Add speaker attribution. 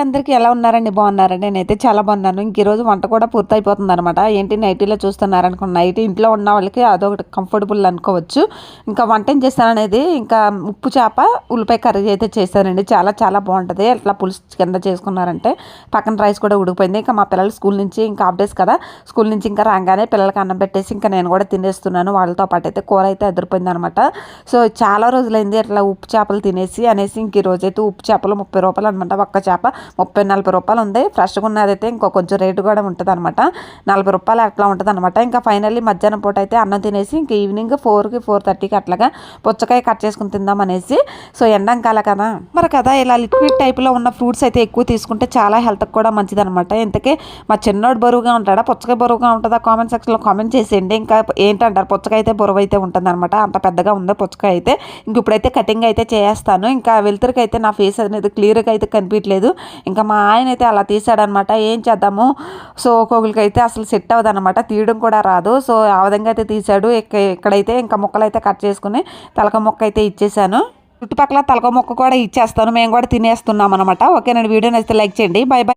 Speaker 1: అందరికీ ఎలా ఉన్నారండి? బాగున్నారండి? నేనైతే చాలా బాగున్నాను. ఇంక ఈరోజు వంట కూడా పూర్తయిపోతుంది అనమాట. ఏంటి నైటీలో చూస్తున్నారనుకున్న, నైటీ ఇంట్లో ఉన్న వాళ్ళకి అదొకటి కంఫర్టబుల్ అనుకోవచ్చు. ఇంకా వంట ఏం చేస్తాననేది, ఇంకా ఉప్పు చేప ఉల్లిపాయ కర్రీ అయితే చేశానండి. చాలా చాలా బాగుంటుంది. అట్లా పులుసు కింద చేసుకున్నారంటే పక్కన రైస్ కూడా ఉడికిపోయింది. ఇంకా మా పిల్లలు స్కూల్ నుంచి ఇంకా హాఫ్ డేస్ కదా, స్కూల్ నుంచి ఇంకా రాగానే పిల్లలకి అన్నం పెట్టేసి ఇంకా నేను కూడా తినేస్తున్నాను. వాళ్ళతో పాటు అయితే కూర అయితే అదిరిపోయింది అనమాట. సో చాలా రోజులైంది అట్లా ఉప్పు చేపలు తినేసి అనేసి ఇంక ఈరోజు అయితే ఉప్పు చేపలు 30 రూపాయలు అనమాట. ఒక్క చేప 30-40 రూపాయలు ఉంది. ఫ్రెష్గా ఉన్నదైతే ఇంకో కొంచెం రేటు కూడా ఉంటుంది అనమాట. 40 రూపాయలు అట్లా ఉంటుంది అనమాట. ఇంకా ఫైనల్లీ మధ్యాహ్నం పూట అయితే అన్నం తినేసి ఇంక ఈవినింగ్ 4కి 4:30కి అట్లాగా పుచ్చకాయ కట్ చేసుకుని తిందాం అనేసి. సో ఎండాకాలం కదా మరి కదా, ఇలా లిక్విడ్ టైప్లో ఉన్న ఫ్రూట్స్ అయితే ఎక్కువ తీసుకుంటే చాలా హెల్త్కి కూడా మంచిది అనమాట. ఇంతకే మా చిన్నోడు బరువుగా ఉంటాడా, పుచ్చకాయ బరువుగా ఉంటుందా? కామెంట్ సెక్షన్లో కామెంట్ చేసేయండి. ఇంకా ఏంటంటారు, పుచ్చకాయ అయితే బరువు అయితే ఉంటుంది అనమాట. అంత పెద్దగా ఉంది పుచ్చకాయ అయితే. ఇంక ఇప్పుడైతే కటింగ్ అయితే చేస్తాను. ఇంకా వెళ్తురికి అయితే నా ఫేస్ అనేది క్లియర్గా అయితే కనిపించలేదు. ఇంకా మా ఆయన అయితే అలా తీసాడనమాట. ఏం చేద్దాము, సో ఒక్కొక్కరికి అయితే అసలు సెట్ అవ్వదు అనమాట, తీయడం కూడా రాదు. సో ఆ విధంగా అయితే తీసాడు. ఇక్కడైతే ఇంకా ముక్కలు అయితే కట్ చేసుకుని తలక ముక్క అయితే ఇచ్చేసాను. చుట్టుపక్కల తలక ముక్క కూడా ఇచ్చేస్తాను. మేము కూడా తినేస్తున్నాం అనమాట. ఓకే, నేను వీడియో నచ్చితే లైక్ చేయండి. By by.